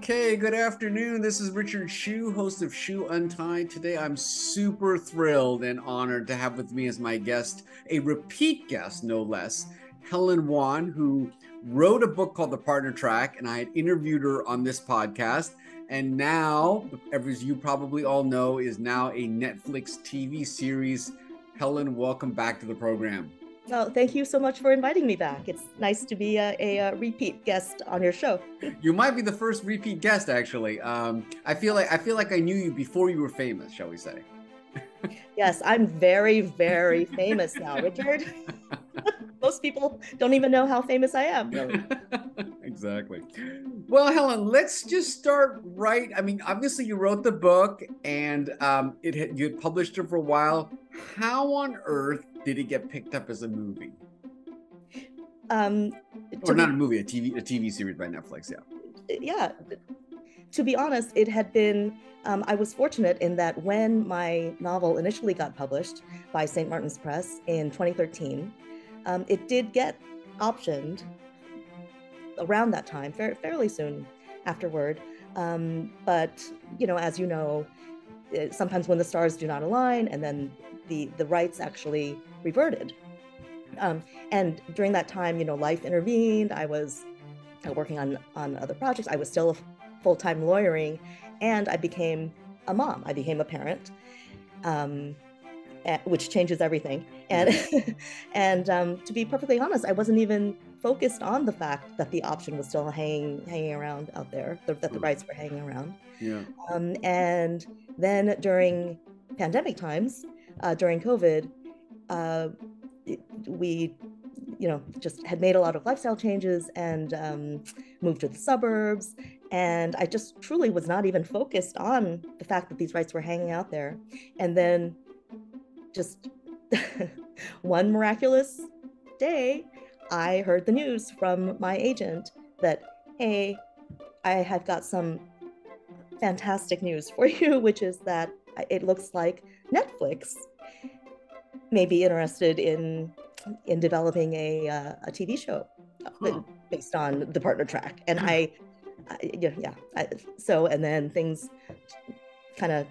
Okay, good afternoon. This is Richard Hsu, host of Hsu Untied. Today I'm super thrilled and honored to have with me as my guest, a repeat guest, no less, Helen Wan, who wrote a book called The Partner Track, and I had interviewed her on this podcast. And now, as you probably all know, is now a Netflix TV series. Helen, welcome back to the program. Well, thank you so much for inviting me back. It's nice to be a repeat guest on your show. You might be the first repeat guest, actually. I feel like I knew you before you were famous, shall we say? Yes, I'm very, very famous now, Richard. Most people don't even know how famous I am, really. Exactly. Well, Helen, let's just start right. I mean, obviously you wrote the book and you had published it for a while. How on earth did it get picked up as a movie? Or not a movie, a TV series by Netflix, yeah. Yeah. To be honest, it had been, I was fortunate in that when my novel initially got published by St. Martin's Press in 2013, it did get optioned around that time, fairly soon afterward. But, as you know, sometimes when the stars do not align, and then the rights actually reverted. And during that time, life intervened. I was working on other projects. I was still full-time lawyering, and I became a mom. I became a parent, which changes everything. And and to be perfectly honest, I wasn't even focused on the fact that the option was still hanging around out there, that the rights were hanging around. Yeah. And then during pandemic times, during COVID, we just had made a lot of lifestyle changes and moved to the suburbs. And I just truly was not even focused on the fact that these rights were hanging out there. And then just one miraculous day, I heard the news from my agent that, hey, I have got some fantastic news for you, which is that it looks like Netflix may be interested in developing a TV show based on the Partner Track. And and then things kind of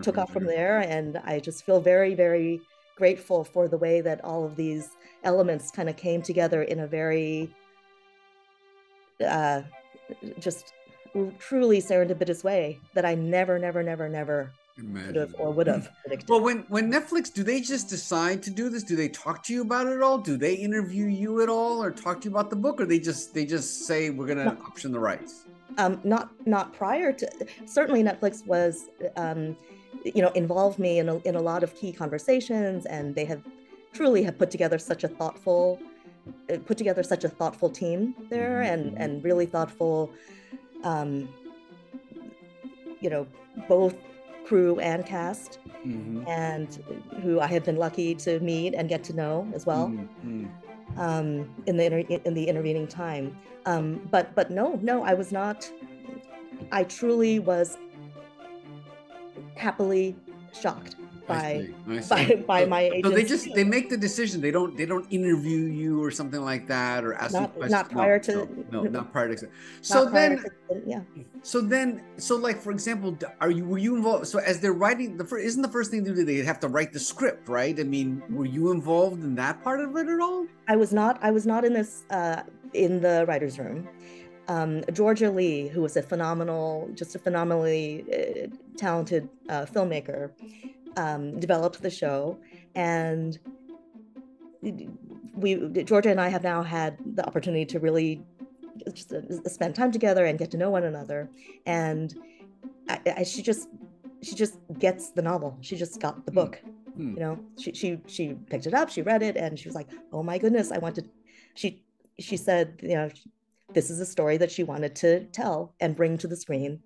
took off from there. And I just feel very, very grateful for the way that all of these elements kind of came together in a very just truly serendipitous way that I never could have or would have predicted. Well, when Netflix, do they just decide to do this? Do they talk to you about it at all? Do they interview you at all, or talk to you about the book, or they just say we're going to option the rights? Not prior to. Certainly, Netflix was involved me in a lot of key conversations, and they have truly put together such a thoughtful team there, and really thoughtful, both crew and cast, and who I have been lucky to meet and get to know as well, in the intervening time. But no, I was not. I truly was happily shocked by my agents. So they make the decision. They don't interview you or something like that, or ask you questions. Not prior to. Not prior to. So like, for example, were you involved? So as they're writing, isn't the first thing they have to write the script, right? I mean, were you involved in that part of it at all? I was not in this in the writer's room. Georgia Lee, who was a phenomenally talented filmmaker, developed the show, and Georgia and I have now had the opportunity to really just spend time together and get to know one another. And she just gets the novel. She just got the book. She picked it up, she read it, and she was like, oh my goodness, she said, this is a story that she wanted to tell and bring to the screen.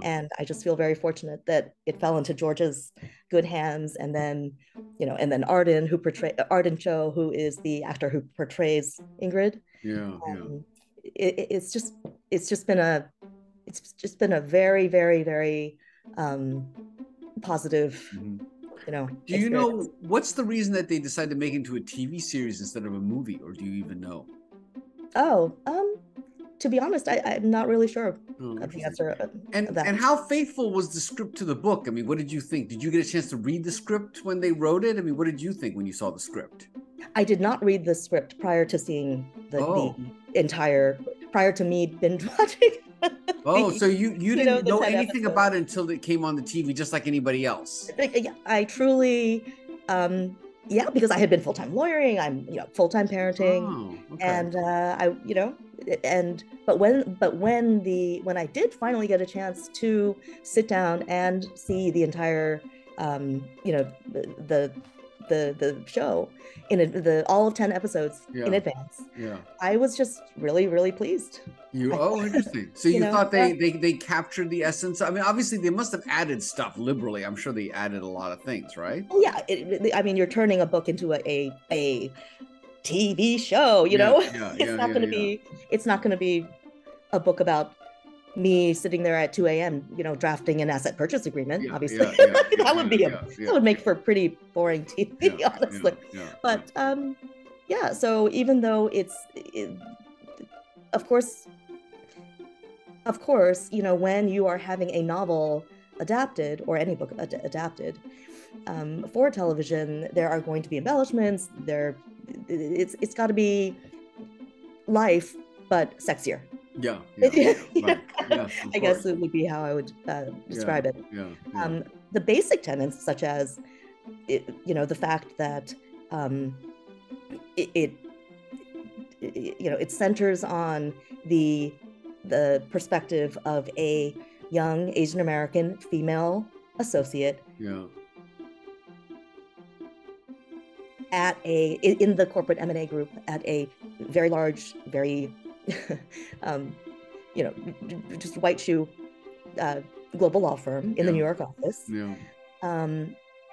And I just feel very fortunate that it fell into Georgia's good hands. And then, Arden Cho, who is the actor who portrays Ingrid. It's just been a very, very, very positive, Do you know what's the reason that they decided to make it into a TV series instead of a movie, or do you even know? To be honest, I'm not really sure Oh, of the interesting. answer of And that. how faithful was the script to the book? I mean, what did you think? Did you get a chance to read the script when they wrote it? I mean, what did you think when you saw the script? I did not read the script prior to seeing the Oh, entire, prior to me binge watching oh, so you didn't the know 10 anything episodes. about it until it came on the TV, just like anybody else. I truly, yeah, because I had been full-time lawyering, I'm, full-time parenting, Oh, okay. and when I did finally get a chance to sit down and see the entire, the the show the all of 10 episodes in Yeah, advance, yeah. I was just really, really pleased. You I, oh, interesting. So you thought yeah. they captured the essence. I mean, obviously they must have added stuff liberally. I'm sure they added a lot of things, right? Oh yeah, I mean, you're turning a book into a TV show, Yeah, yeah, it's yeah, not yeah, going to yeah. be it's not going to be a book about me sitting there at 2 a.m., drafting an asset purchase agreement, Yeah, obviously. yeah, yeah, yeah, that would yeah, be yeah, that yeah, would make for pretty boring TV, yeah, yeah, honestly. yeah, yeah. But yeah, so even though of course, when you are having a novel adapted, or any book adapted for television, there are going to be embellishments. It's got to be life, but sexier. Yeah, yeah, right. Yes, of I guess course. it would be how I would Yeah, describe it. yeah, yeah, The basic tenets, such as the fact that it, it it centers on the perspective of a young Asian American female associate yeah, in the corporate M&A group at a very large, very just white shoe global law firm in the yeah, New York office. yeah,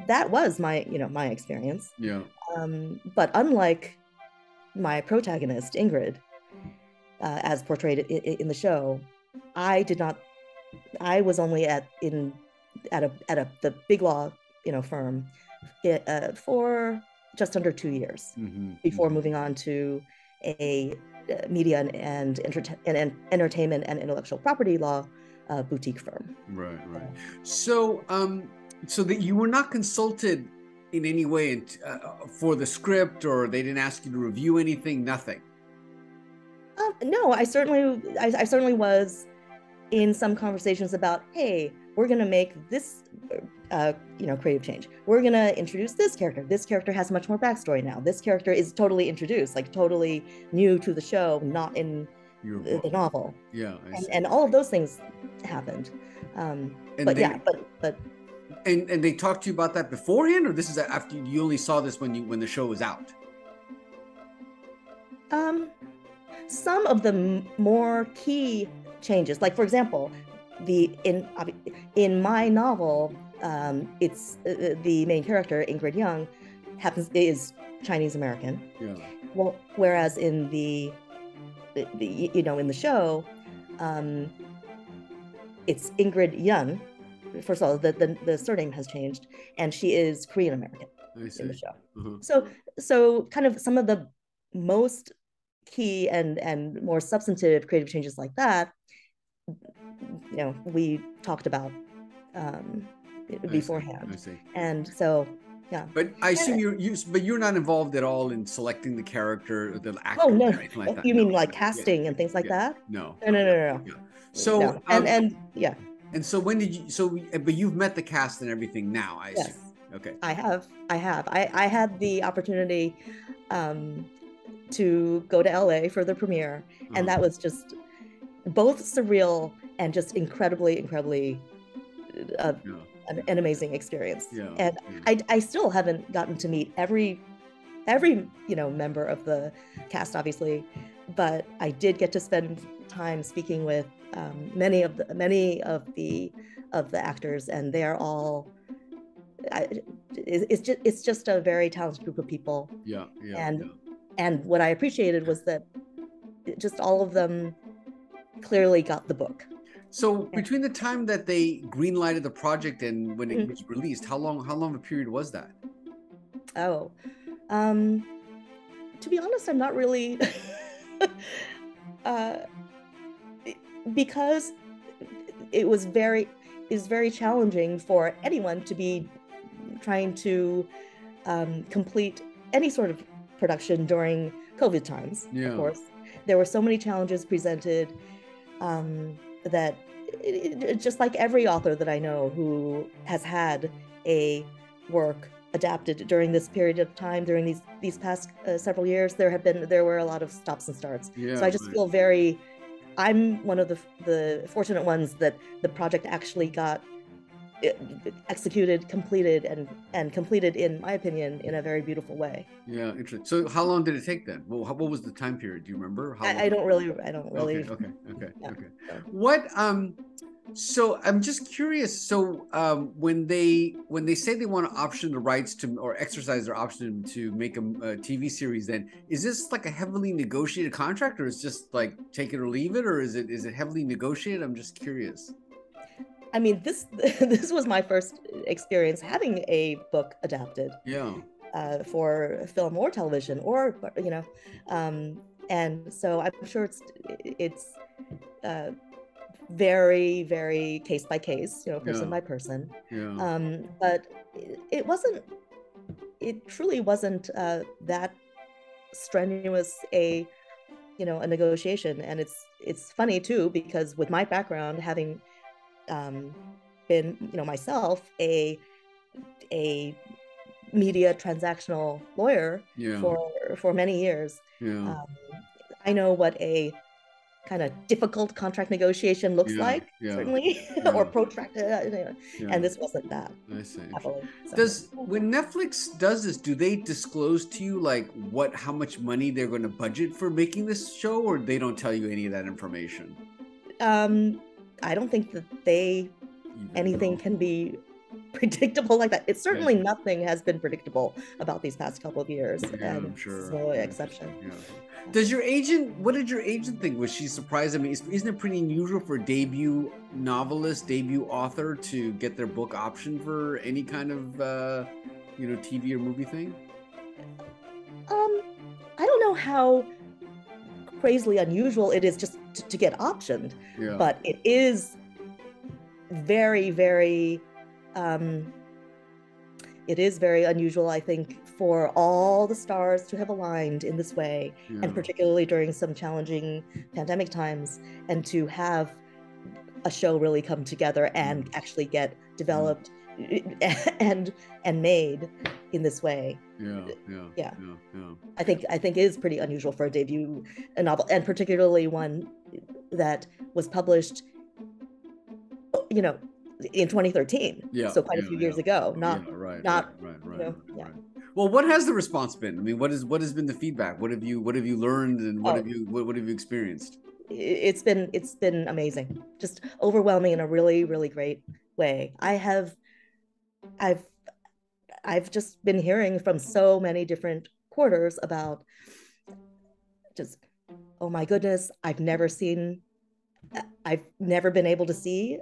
That was my experience. yeah. But unlike my protagonist, Ingrid, as portrayed in the show, I did not. I was only at the big law firm for just under 2 years before moving on to a media and entertainment and intellectual property law boutique firm. Right, right. So, so that you were not consulted in any way for the script, or they didn't ask you to review anything, nothing. No, I certainly was in some conversations about, hey, we're going to make this creative change. We're going to introduce this character. This character has much more backstory now. This character is totally introduced, like totally new to the show, not in the novel. Yeah, and all of those things happened. But and they talked to you about that beforehand, or this is after you only saw this when the show was out? Some of the more key changes, like for example, in my novel, it's the main character, Ingrid Young, is Chinese American. Yeah. Well, whereas in the in the show, it's Ingrid Yun. First of all, the surname has changed, and she is Korean American in the show. So kind of some of the most key and more substantive creative changes like that, we talked about beforehand. I see. And so, yeah. But I assume you're not involved at all in selecting the character, the actor, oh no, or anything like that. You mean like casting and things like that? No. No. Yeah. So no. And yeah. And so when did you? But you've met the cast and everything now, I assume. Yes. Okay. I have. I had the opportunity to go to LA for the premiere, and that was just both surreal and just incredibly an amazing experience. Yeah. And I still haven't gotten to meet every member of the cast, obviously, but I did get to spend time speaking with many of the actors, and they are all. It's just a very talented group of people. Yeah. And what I appreciated was that just all of them clearly got the book. So between the time that they greenlighted the project and when it was released, how long of a period was that? Oh, to be honest, I'm not really because it was very challenging for anyone to be trying to complete any sort of production during COVID times. Of course, there were so many challenges presented that just like every author that I know who has had a work adapted during this period of time, during these past several years, there were a lot of stops and starts. So I just feel I'm one of the fortunate ones that the project actually got executed, completed, and completed, in my opinion, in a very beautiful way. Yeah, interesting. So how long did it take then? Well, what was the time period? Do you remember? I don't really. Okay. Yeah, Okay. so. What so I'm just curious. So when they say they want to option the rights to or exercise their option to make a TV series, then is this like a heavily negotiated contract, or is it just like take it or leave it, or is it heavily negotiated? I'm just curious. I mean, this was my first experience having a book adapted. Yeah. For film or television, or and so I'm sure it's very, very case by case, person by person. Yeah. But it truly wasn't that strenuous a negotiation. And it's funny too, because with my background, having been myself a media transactional lawyer for many years, I know what a kind of difficult contract negotiation looks like, certainly, or protracted, and this wasn't that. I see. Happily, so. When Netflix does this, do they disclose to you like how much money they're going to budget for making this show, or they don't tell you any of that information? I don't think that anything can be predictable like that. It's certainly nothing has been predictable about these past couple of years, and I'm sure. It's no exception. What did your agent think? Was she surprised? I mean, isn't it pretty unusual for a debut novelist, debut author to get their book optioned for any kind of TV or movie thing? I don't know how crazily unusual it is just to get optioned, but it is very, very it is very unusual, I think, for all the stars to have aligned in this way, and particularly during some challenging pandemic times, and to have a show really come together and actually get developed and made in this way. Yeah. I think it is pretty unusual for a debut novel, and particularly one that was published, in 2013, so quite a few years ago. Right. Well, what has the response been? I mean, what has been the feedback? What have you learned, and what have you experienced? It's been amazing, just overwhelming in a really, really great way. I've just been hearing from so many different quarters about just, oh my goodness, I've never been able to see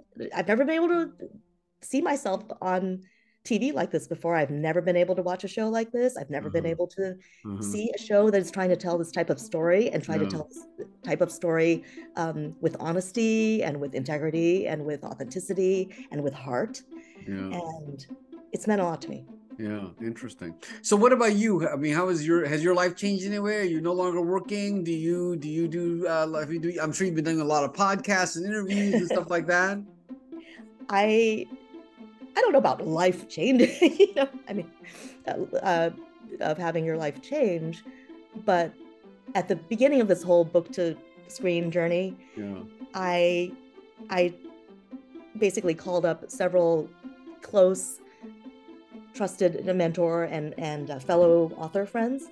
myself on TV like this before. I've never been able to watch a show like this. I've never been able to see a show that's trying to tell this type of story and try to tell this type of story with honesty and with integrity and with authenticity and with heart. And it's meant a lot to me. Yeah, interesting. So what about you? I mean, has your life changed in any way? Are you no longer working? Do you do I'm sure you've been doing a lot of podcasts and interviews and stuff like that. I don't know about life changing, I mean, of having your life change, but at the beginning of this whole book to screen journey, I basically called up several close, trusted mentor and fellow author friends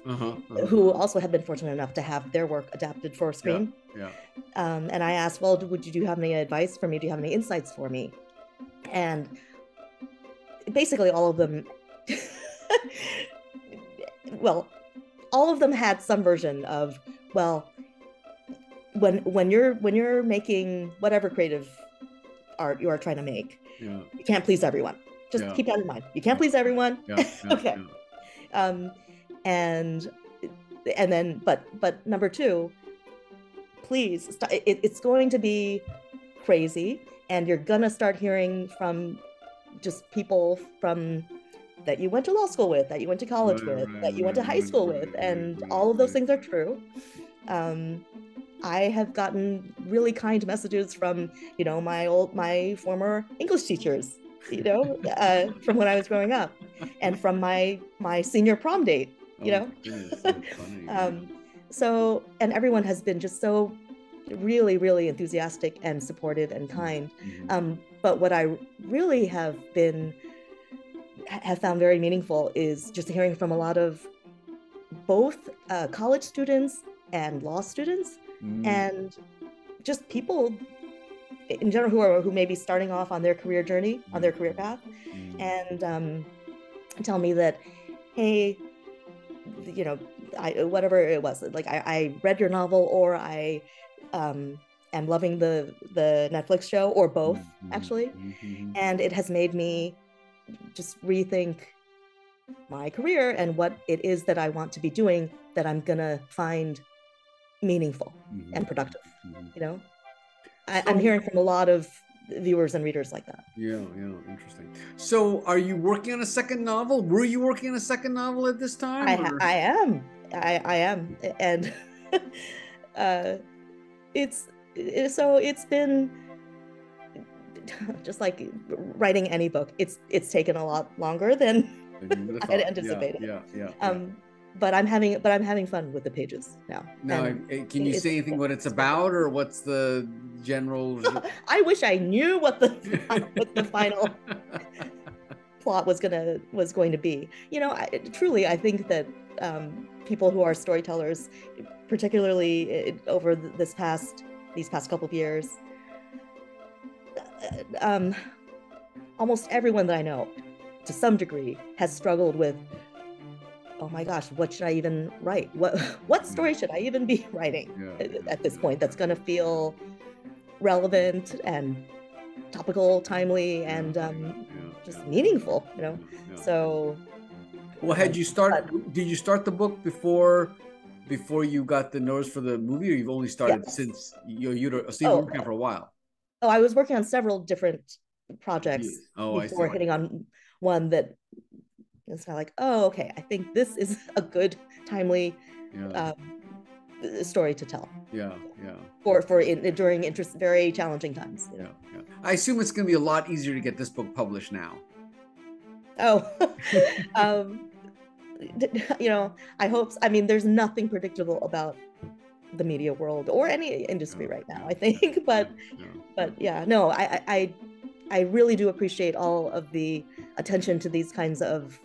who also have been fortunate enough to have their work adapted for screen. And I asked, well, do you have any advice for me? Do you have any insights for me? And basically all of them, well, all of them had some version of, well, when you're making whatever creative art you are trying to make, you can't please everyone. Just keep that in mind. You can't please everyone. Okay. And then, but number two, please, it's going to be crazy, and you're gonna start hearing from just people from that you went to law school with, that you went to college with, that you went to high school with, and all of those things are true. I have gotten really kind messages from, my former English teachers, from when I was growing up, and from my senior prom date, Goodness, that's funny. So, and everyone has been just so really, really enthusiastic and supportive and kind. But what I really have found very meaningful is just hearing from a lot of both college students and law students, and just people in general who may be starting off on their career journey, on their career path, and tell me that, hey, whatever it was, like I read your novel, or I am loving the Netflix show, or both, actually, and it has made me just rethink my career and what it is that I want to be doing, that I'm gonna find meaningful and productive. I'm hearing from a lot of viewers and readers like that. Yeah, interesting. So are you working on a second novel? Were you working on a second novel at this time? I am, and it's been just like writing any book. It's taken a lot longer than I had anticipated. Yeah. But I'm having fun with the pages now. Now, can you say anything what it's about, or what's the general? I wish I knew what the final plot was going to be. Truly, I think that people who are storytellers, particularly over these past couple of years, almost everyone that I know, to some degree, has struggled with, oh my gosh, what should I even write? What story should I even be writing at this point that's going to feel relevant and topical, timely, and just meaningful, So, well, did you start the book before you got the notice for the movie, or you've only started since you've been working for a while? Oh, I was working on several different projects before hitting on one that it's kind of like, oh, okay, I think this is a good, timely story to tell. During very challenging times. I assume it's going to be a lot easier to get this book published now. Oh, I hope. I mean, there's nothing predictable about the media world or any industry right now, I think. But yeah, no, I really do appreciate all of the attention to these kinds of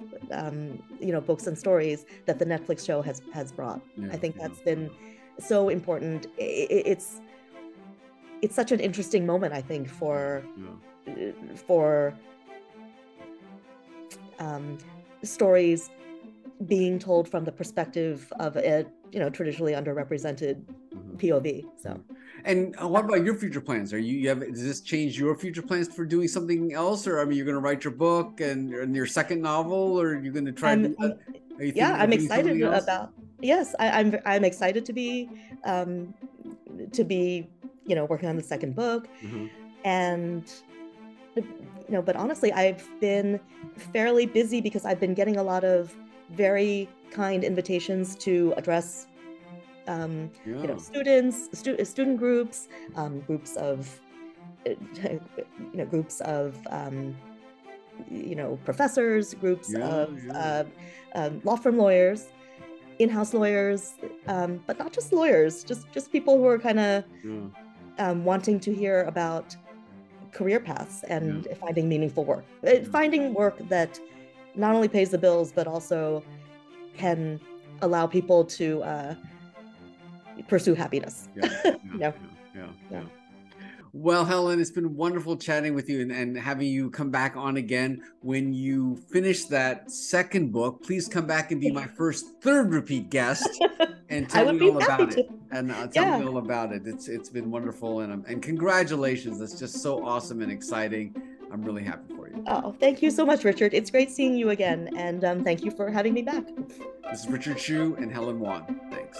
books and stories that the Netflix show has brought. I think that's been so important. It's such an interesting moment, I think, for stories being told from the perspective of a traditionally underrepresented POV. So. And what about your future plans? Does this change your future plans for doing something else, or you're going to write your book and your second novel, or you're going to try? I'm excited about. Yes, I'm excited to be working on the second book, and but honestly, I've been fairly busy because I've been getting a lot of very kind invitations to address students, student groups, groups of professors, groups of law firm lawyers, in-house lawyers, but not just lawyers, just people who are kind of wanting to hear about career paths and finding meaningful work, finding work that not only pays the bills but also can allow people to pursue happiness. Well, Helen, it's been wonderful chatting with you and having you come back on again. When you finish that second book, please come back and be my third repeat guest and tell me all about it. And tell me all about it. It's been wonderful, and congratulations. That's just so awesome and exciting. I'm really happy for you. Oh, thank you so much, Richard. It's great seeing you again, and thank you for having me back. This is Richard Hsu and Helen Wan. Thanks.